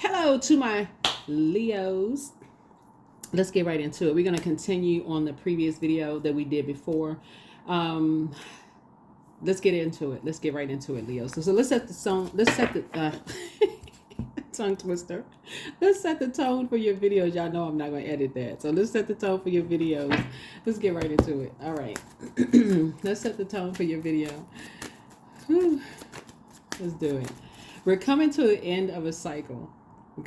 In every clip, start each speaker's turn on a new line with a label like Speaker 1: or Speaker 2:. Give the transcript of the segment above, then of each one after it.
Speaker 1: Hello to my Leos. Let's get right into it. We're going to continue on the previous video that we did before. Let's get into it. Let's get right into it, Leo. So let's set the tone. Let's set the tongue twister. Let's set the tone for your videos. Y'all know I'm not going to edit that. So let's set the tone for your videos. Let's get right into it. All right. Let's set the tone for your video. Whew. Let's do it. We're coming to the end of a cycle. We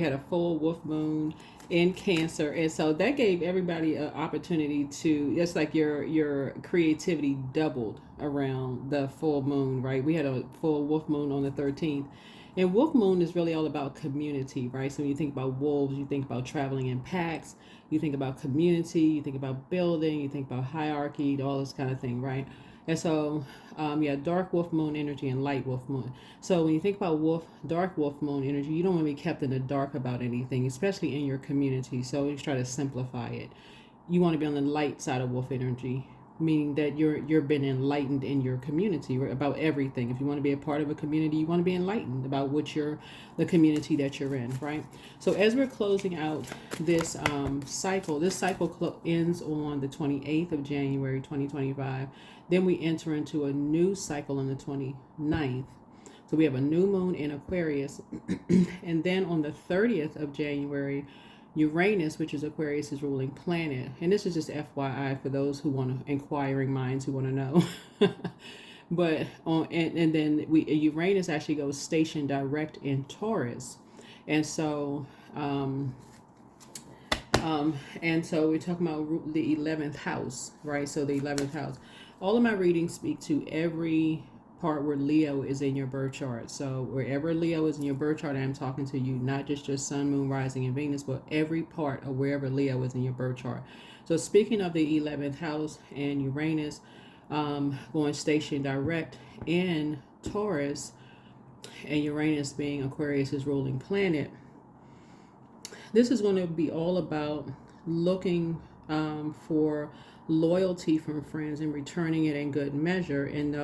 Speaker 1: had a full wolf moon in Cancer, and so that gave everybody an opportunity to, it's like your creativity doubled around the full moon, right? We had a full wolf moon on the 13th, and wolf moon is really all about community, right? So when you think about wolves, you think about traveling in packs, you think about community, you think about building, you think about hierarchy, all this kind of thing, right? And so, dark wolf moon energy and light wolf moon. So when you think about dark wolf moon energy, you don't want to be kept in the dark about anything, especially in your community. So you try to simplify it. You want to be on the light side of wolf energy, meaning that you're been enlightened in your community about everything. If you want to be a part of a community, you want to be enlightened about the community that you're in, right? So as we're closing out this cycle, ends on the 28th of January 2025. Then we enter into a new cycle on the 29th. So we have a new moon in Aquarius. And then on the 30th of January, Uranus, which is Aquarius' ruling planet. And this is just FYI for those who want to, inquiring minds who want to know. But then Uranus actually goes stationed direct in Taurus. And so we're talking about the 11th house, right? So the 11th house. All of my readings speak to every part where Leo is in your birth chart. So wherever Leo is in your birth chart, I'm talking to you, not just your sun, moon, rising, and Venus, but every part of wherever Leo is in your birth chart. So speaking of the 11th house and Uranus going station direct in Taurus, and Uranus being Aquarius' ruling planet, this is going to be all about looking for loyalty from friends and returning it in good measure, and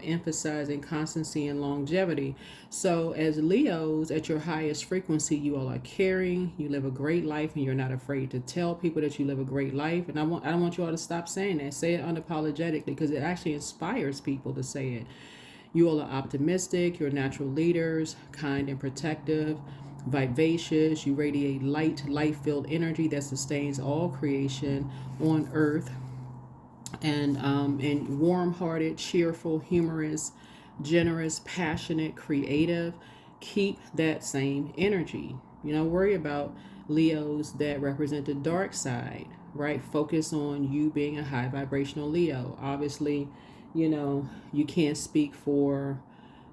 Speaker 1: emphasizing constancy and longevity. So as Leos at your highest frequency, you all are caring, you live a great life, and you're not afraid to tell people that you live a great life. And I don't want you all to stop saying that. Say it unapologetically, because it actually inspires people to say it. You all are optimistic, you're natural leaders, kind and protective, vivacious. You radiate light, life-filled energy that sustains all creation on earth, and warm-hearted, cheerful, humorous, generous, passionate, creative. Keep that same energy. Worry about Leos that represent the dark side, right? Focus on you being a high vibrational Leo. Obviously, you can't speak for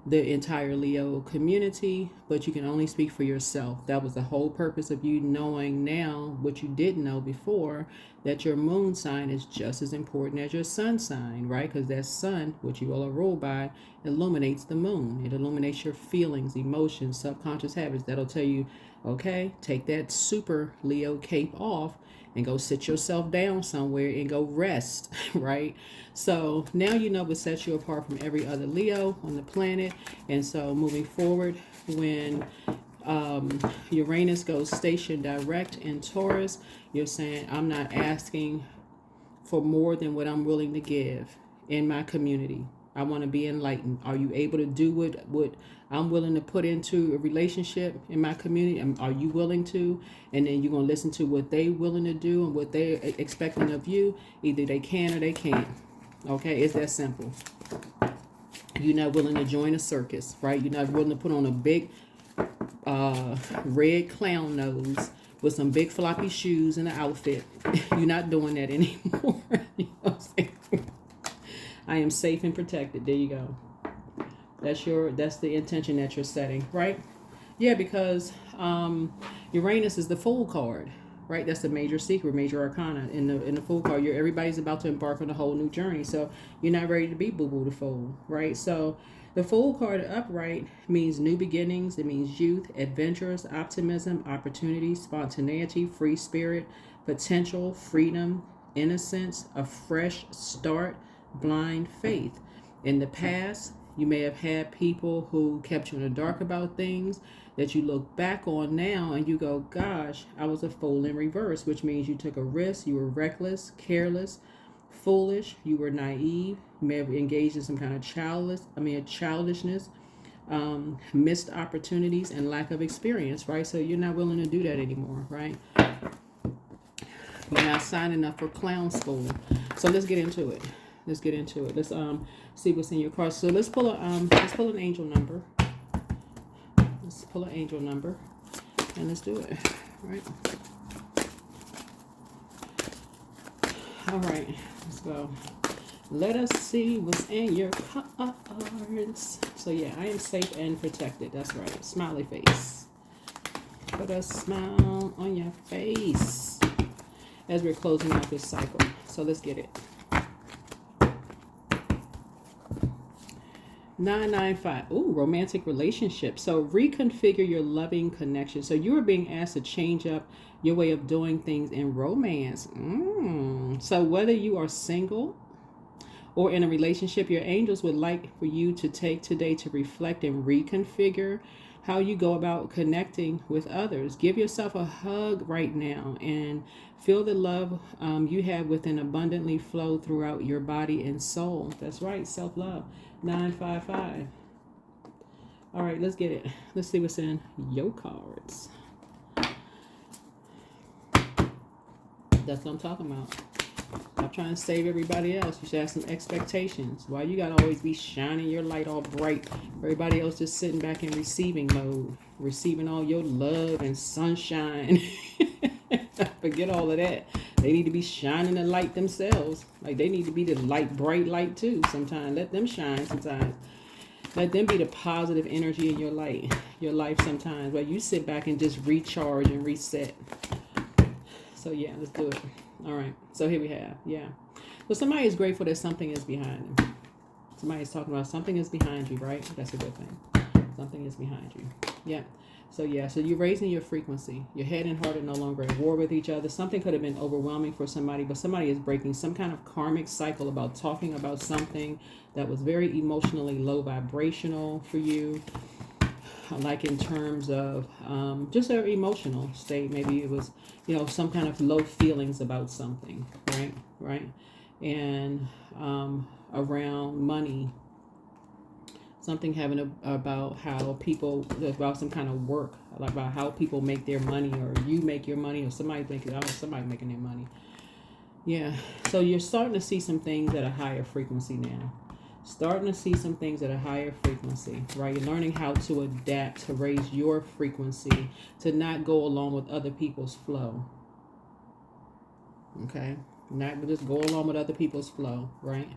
Speaker 1: the entire Leo community, but you can only speak for yourself. That was the whole purpose of you knowing now what you didn't know before, that your moon sign is just as important as your sun sign, right? Because that sun, which you all are ruled by, illuminates the moon. It illuminates your feelings, emotions, subconscious habits. That'll tell you, okay, take that super Leo cape off and go sit yourself down somewhere and go rest, right? So now what sets you apart from every other Leo on the planet. And so moving forward, when Uranus goes station direct in Taurus, you're saying, I'm not asking for more than what I'm willing to give in my community. I want to be enlightened. Are you able to do what I'm willing to put into a relationship in my community? Are you willing to? And then you're going to listen to what they willing to do and what they're expecting of you. Either they can or they can't. Okay, it's that simple. You're not willing to join a circus, right? You're not willing to put on a big red clown nose with some big floppy shoes and an outfit. You're not doing that anymore. You know what I'm saying? I am safe and protected. There you go. That's the intention that you're setting, right? Yeah, because Uranus is the Fool card, right? That's the major secret, major arcana in the Fool card. Everybody's about to embark on a whole new journey, so you're not ready to be Boo Boo the Fool, right? So the Fool card upright means new beginnings. It means youth, adventures, optimism, opportunity, spontaneity, free spirit, potential, freedom, innocence, a fresh start, blind faith. In the past, You may have had people who kept you in the dark about things that you look back on now and you go, gosh, I was a fool in reverse, which means you took a risk, you were reckless, careless, foolish, you were naive, you may have engaged in some kind of childishness, missed opportunities, and lack of experience, right? So you're not willing to do that anymore, right? You're not signing up for clown school. So let's get into it. Let's see what's in your cards. So let's pull an angel number. Let's pull an angel number and let's do it. Right. All right, let's go. Let us see what's in your cards. So yeah, I am safe and protected. That's right. Smiley face. Put a smile on your face as we're closing out this cycle. So let's get it. 995. Ooh, romantic relationship. So reconfigure your loving connection. So you are being asked to change up your way of doing things in romance. So whether you are single or in a relationship, your angels would like for you to take today to reflect and reconfigure how you go about connecting with others. Give yourself a hug right now and feel the love you have within abundantly flow throughout your body and soul. That's right, self-love. 955. All right, let's get it. Let's see what's in your cards. That's what I'm talking about. Stop trying to save everybody else. You should have some expectations. Why you gotta always be shining your light all bright? Everybody else just sitting back in receiving mode, receiving all your love and sunshine. Forget all of that. They need to be shining the light themselves. Like they need to be the light, bright light too. Sometimes let them shine. Sometimes let them be the positive energy in your life. Sometimes where you sit back and just recharge and reset. So yeah, let's do it. All right. So here we have, So somebody is grateful that something is behind them. Somebody is talking about something is behind you, right? That's a good thing. Something is behind you. Yeah. So you're raising your frequency. Your head and heart are no longer at war with each other. Something could have been overwhelming for somebody, but somebody is breaking some kind of karmic cycle about talking about something that was very emotionally low vibrational for you. Like in terms of just their emotional state. Maybe it was, some kind of low feelings about something, right? And around money, something having about how people, about some kind of work, like about how people make their money, or you make your money, or somebody making their money. Yeah, so you're starting to see some things at a higher frequency now. Starting to see some things at a higher frequency, right? You're learning how to adapt to raise your frequency, to not go along with other people's flow. Okay? Not just go along with other people's flow, right?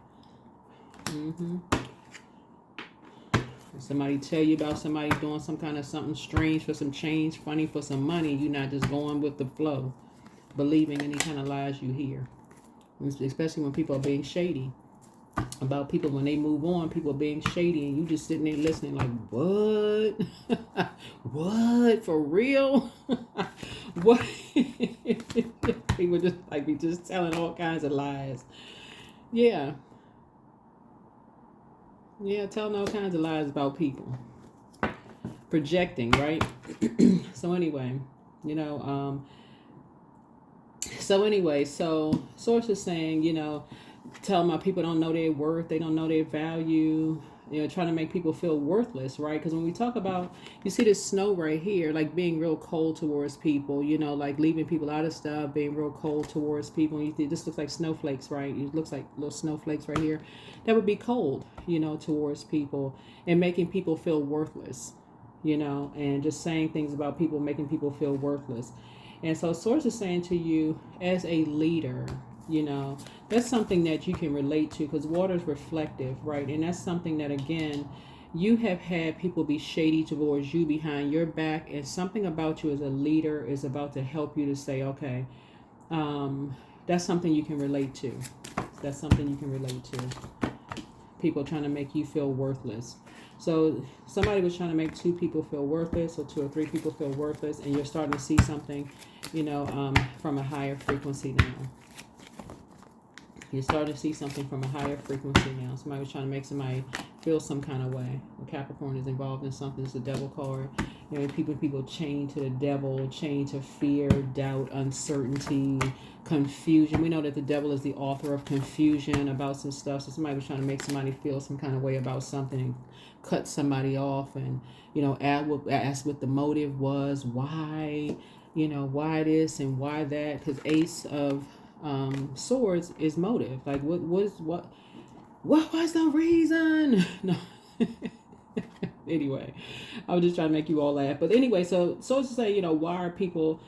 Speaker 1: Somebody tell you about somebody doing some kind of something strange for some change, funny for some money. You're not just going with the flow, believing any kind of lies you hear. Especially when people are being shady. About people when they move on, people being shady, and you just sitting there listening like, what? What? For real? What? People just like be just telling all kinds of lies. Yeah, telling all kinds of lies about people. Projecting, right? So anyway, so source is saying, tell my people don't know their worth, they don't know their value, trying to make people feel worthless, right? Because when we talk about, you see this snow right here, like being real cold towards people, like leaving people out of stuff, being real cold towards people. And this looks like snowflakes, right? It looks like little snowflakes right here. That would be cold, towards people and making people feel worthless, and just saying things about people, making people feel worthless. And so source is saying to you as a leader, that's something that you can relate to, because water is reflective, right? And that's something that, again, you have had people be shady towards you behind your back, and something about you as a leader is about to help you to say, okay, that's something you can relate to. That's something you can relate to. People trying to make you feel worthless. So somebody was trying to make 2 people feel worthless, or 2 or 3 people feel worthless, and you're starting to see something, from a higher frequency now. You're starting to see something from a higher frequency now. Somebody was trying to make somebody feel some kind of way. When Capricorn is involved in something, it's the devil card. You know, people chain to the devil, chain to fear, doubt, uncertainty, confusion. We know that the devil is the author of confusion about some stuff. So somebody was trying to make somebody feel some kind of way about something and cut somebody off, and, you know, ask what the motive was, why, you know, why this and why that. Because Ace of Swords is motive. Like, what was the reason? No. Anyway, I was just trying to make you all laugh. But anyway, so to say, you know, why are people,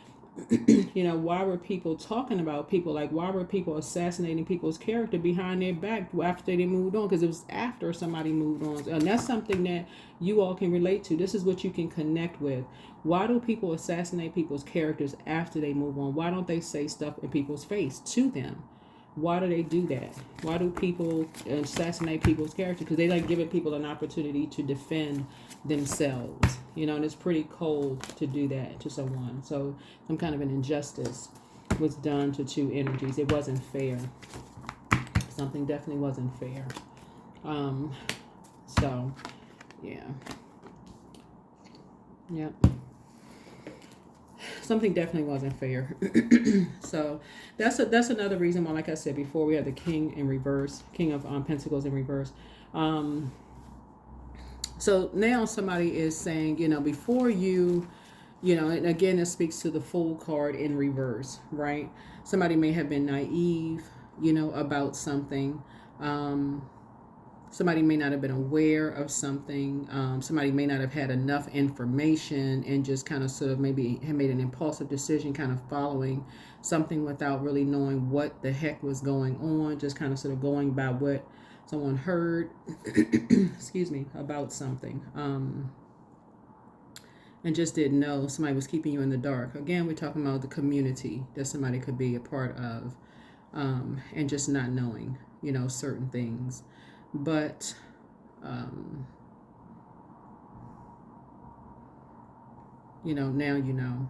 Speaker 1: you know, why were people talking about people? Like, why were people assassinating people's character behind their back after they moved on? Because it was after somebody moved on. And that's something that you all can relate to. This is what you can connect with. Why do people assassinate people's characters after they move on? Why don't they say stuff in people's face to them? Why do they do that? Why do people assassinate people's character? Because they like giving people an opportunity to defend themselves. You know, and it's pretty cold to do that to someone. So some kind of an injustice was done to two energies. It wasn't fair. Something definitely wasn't fair. So, yeah. Yep. Something definitely wasn't fair. So that's another reason why, like I said before, we have the King in reverse, King of Pentacles in reverse. So now somebody is saying, you know, before you know, and again, it speaks to the Fool card in reverse, right? Somebody may have been naive, you know, about something. Somebody may not have been aware of something. Somebody may not have had enough information and just kind of sort of maybe have made an impulsive decision, kind of following something without really knowing what the heck was going on, just kind of sort of going by what someone heard, excuse me, about something. And just didn't know. Somebody was keeping you in the dark. Again, we're talking about the community that somebody could be a part of, and just not knowing, you know, certain things. But you know, now you know.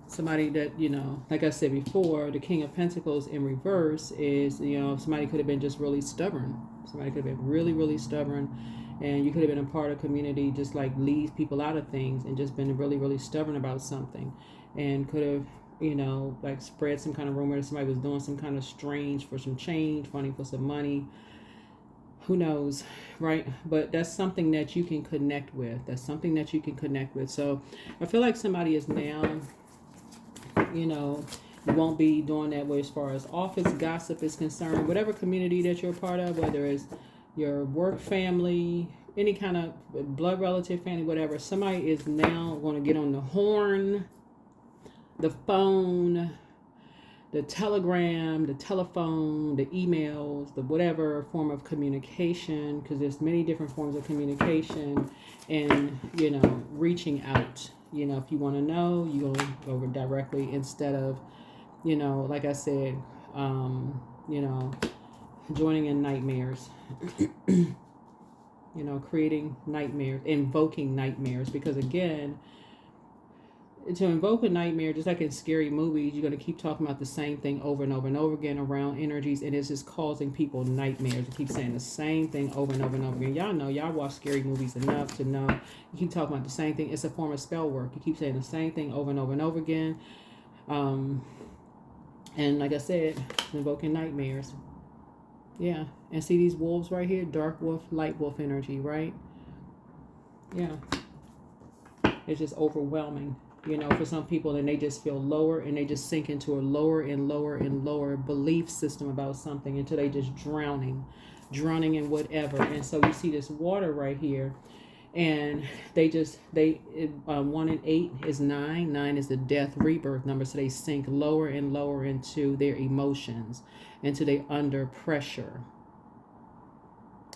Speaker 1: Somebody that, you know, like I said before, the King of Pentacles in reverse is, you know, somebody could have been just really stubborn. Somebody could have been really, really stubborn. And you could have been a part of community, just like leads people out of things and just been really, really stubborn about something. And could have, you know, like spread some kind of rumor that somebody was doing some kind of strange for some change, funny for some money. Who knows, right? But that's something that you can connect with. That's something that you can connect with. So I feel like somebody is now, you know, you won't be doing that way as far as office gossip is concerned. Whatever community that you're a part of, whether it's your work family, any kind of blood relative family, whatever, somebody is now going to get on the horn, the phone, the telegram, the telephone, the emails, the whatever form of communication, because there's many different forms of communication, and, you know, reaching out. You know, if you want to know, you go directly instead of, you know, like I said, you know, joining in nightmares, you know, creating nightmares, invoking nightmares, because again, to invoke a nightmare, just like in scary movies, you're going to keep talking about the same thing over and over and over again around energies, and it's just causing people nightmares. You keep saying the same thing over and over and over again. Y'all know, y'all watch scary movies enough to know you keep talking about the same thing. It's a form of spell work. You keep saying the same thing over and over and over again. And like I said, invoking nightmares. Yeah. And see these wolves right here? Dark wolf, light wolf energy, right? Yeah. It's just overwhelming, you know, for some people, and they just feel lower, and they just sink into a lower and lower and lower belief system about something until they just drowning in whatever. And so you see this water right here, and they 1 and 8 is 9. 9 is the death rebirth number. So they sink lower and lower into their emotions, until they under pressure,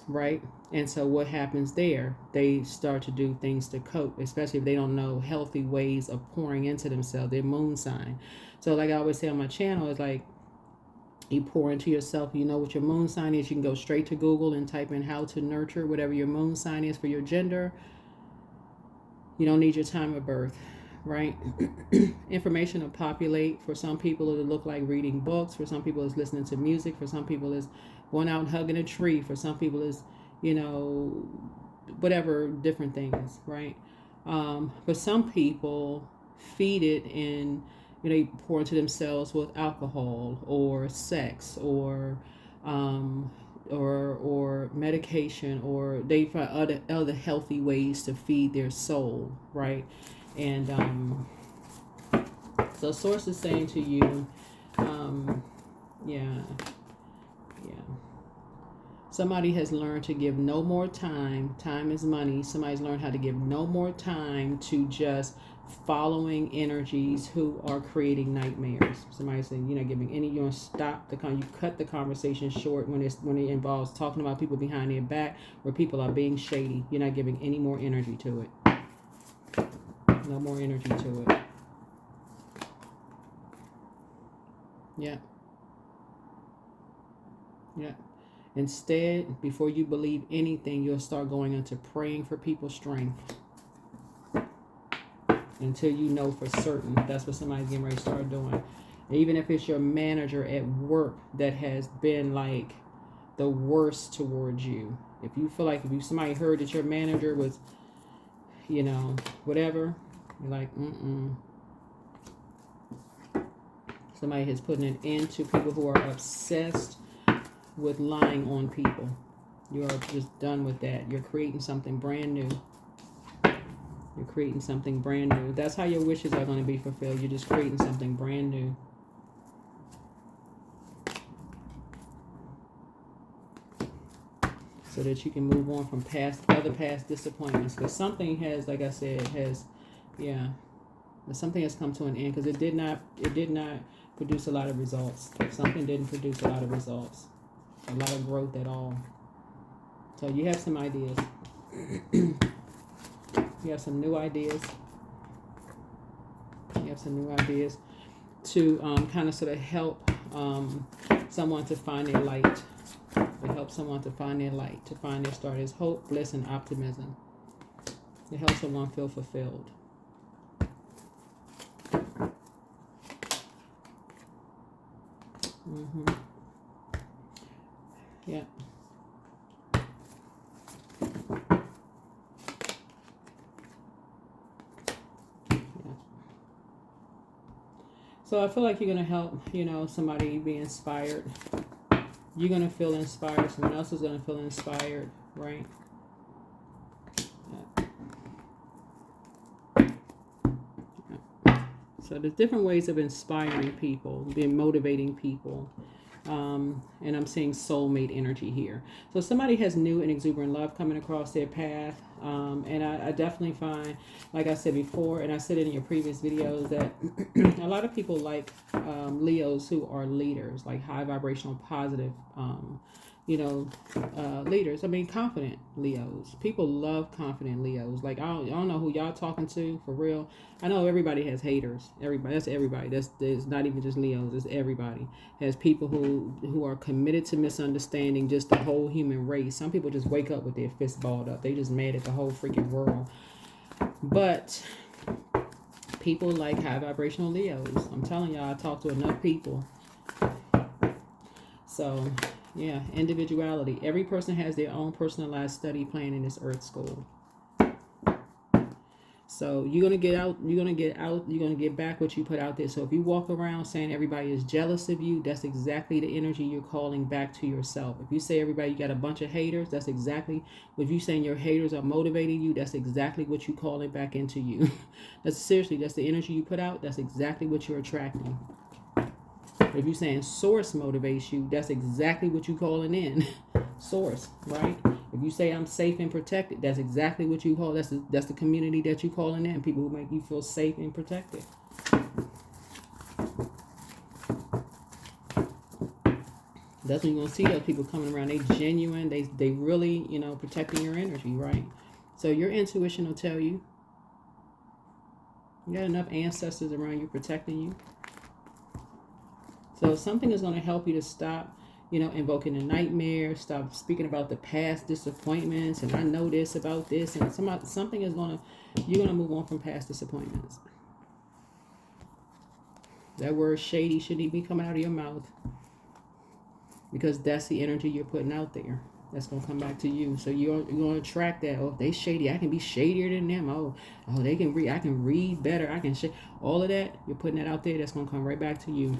Speaker 1: right? And so what happens there? They start to do things to cope, especially if they don't know healthy ways of pouring into themselves, their moon sign. So like I always say on my channel, it's like you pour into yourself. You know what your moon sign is. You can go straight to Google and type in how to nurture whatever your moon sign is for your gender. You don't need your time of birth, right? Information will populate. For some people, it'll look like reading books. For some people, it's listening to music. For some people, it's Going out and hugging a tree for some people is, whatever, different things, right? But some people feed it and they pour into themselves with alcohol or sex or medication, or they find other healthy ways to feed their soul, right? And so source is saying to you, yeah. Somebody has learned to give no more time. Time is money. Somebody's learned how to give no more time to just following energies who are creating nightmares. Somebody's saying, giving any, you stop you cut the conversation short when it involves talking about people behind their back, where people are being shady. You're not giving any more energy to it. No more energy to it. Yeah. Yeah. Instead, before you believe anything, you'll start going into praying for people's strength until you know for certain. That's what somebody's getting ready to start doing. Even if it's your manager at work that has been like the worst towards you. If you feel like if somebody heard that your manager was, whatever, you're like, Somebody has put an end to people who are obsessed with lying on people. You are just done with that. You're creating something brand new. You're creating something brand new. That's how your wishes are going to be fulfilled. You're just creating something brand new. So that you can move on from other past disappointments. Because something has, like I said, something has come to an end, because it did not produce a lot of results. Something didn't produce a lot of results. A lot of growth at all. So you have some ideas. You have some new ideas. You have some new ideas to kind of sort of help someone to find their light. To help someone to find their light, to find their star. There's hope, bliss, and optimism. To help someone feel fulfilled. Yeah. So I feel like you're going to help, somebody be inspired. You're going to feel inspired. Someone else is going to feel inspired, right? So there's different ways of inspiring people, motivating people. And I'm seeing soulmate energy here. So somebody has new and exuberant love coming across their path. And I definitely find, like I said before, and I said it in your previous videos, that a lot of people like Leos who are leaders, like high vibrational, positive, leaders. I mean, confident Leos. People love confident Leos. Like, I don't know who y'all talking to, for real. I know everybody has haters. That's everybody. That's not even just Leos. It's everybody. Has people who are committed to misunderstanding just the whole human race. Some people just wake up with their fists balled up. They just mad at the whole freaking world. But people like high vibrational Leos. I'm telling y'all, I talk to enough people. So, yeah, individuality. Every person has their own personalized study plan in this earth school. So you're going to get back what you put out there. So if you walk around saying everybody is jealous of you, that's exactly the energy you're calling back to yourself. If you say everybody, you got a bunch of haters, that's exactly, if you saying your haters are motivating you, that's exactly what you calling back into you. That's the energy you put out, that's exactly what you're attracting. If you're saying source motivates you, that's exactly what you're calling in. Source, right? If you say I'm safe and protected, that's exactly what you call. That's the community that you calling in. People who make you feel safe and protected. That's when you're gonna see those people coming around. They genuine. They really, protecting your energy, right? So your intuition will tell you. You got enough ancestors around you protecting you. So something is going to help you to stop, invoking the nightmare, stop speaking about the past disappointments, and I know this about this, and something is you're going to move on from past disappointments. That word shady shouldn't even be coming out of your mouth. because that's the energy you're putting out there. That's gonna come back to you. So you're gonna attract that. Oh, they shady. I can be shadier than them. Oh, they can read. I can read better. I can all of that. You're putting that out there. That's gonna come right back to you.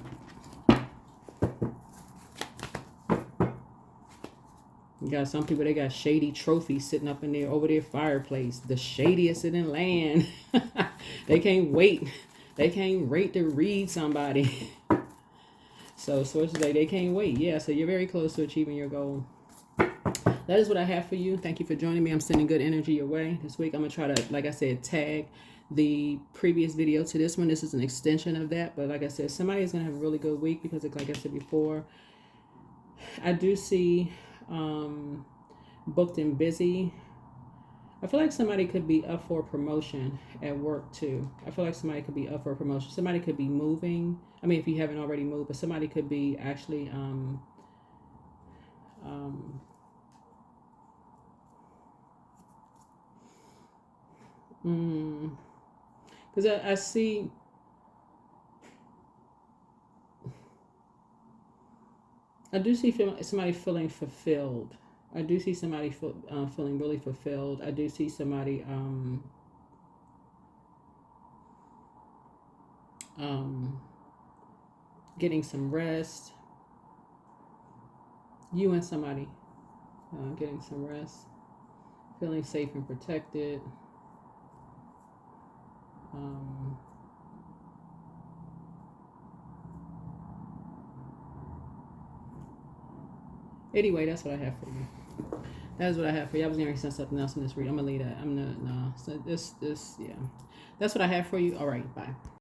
Speaker 1: You got some people, they got shady trophies sitting up in there over their fireplace. The shadiest in the land. They can't wait. They can't wait to read somebody. So sources say they can't wait. Yeah, so you're very close to achieving your goal. That is what I have for you. Thank you for joining me. I'm sending good energy your way. This week I'm going to try to, like I said, tag the previous video to this one. This is an extension of that. But like I said, somebody is going to have a really good week because, like I said before, I do see booked and busy. I feel like somebody could be up for a promotion at work too. I feel like somebody could be up for a promotion. Somebody could be moving. I mean, if you haven't already moved, but somebody could be actually because I see I do see somebody feeling fulfilled. I do see somebody feeling really fulfilled. I do see somebody getting some rest. You and somebody getting some rest, feeling safe and protected. Anyway, that's what I have for you. That's what I have for you. I was going to send something else in this read. I'm gonna leave that. I'm gonna no. So this yeah. That's what I have for you. All right. Bye.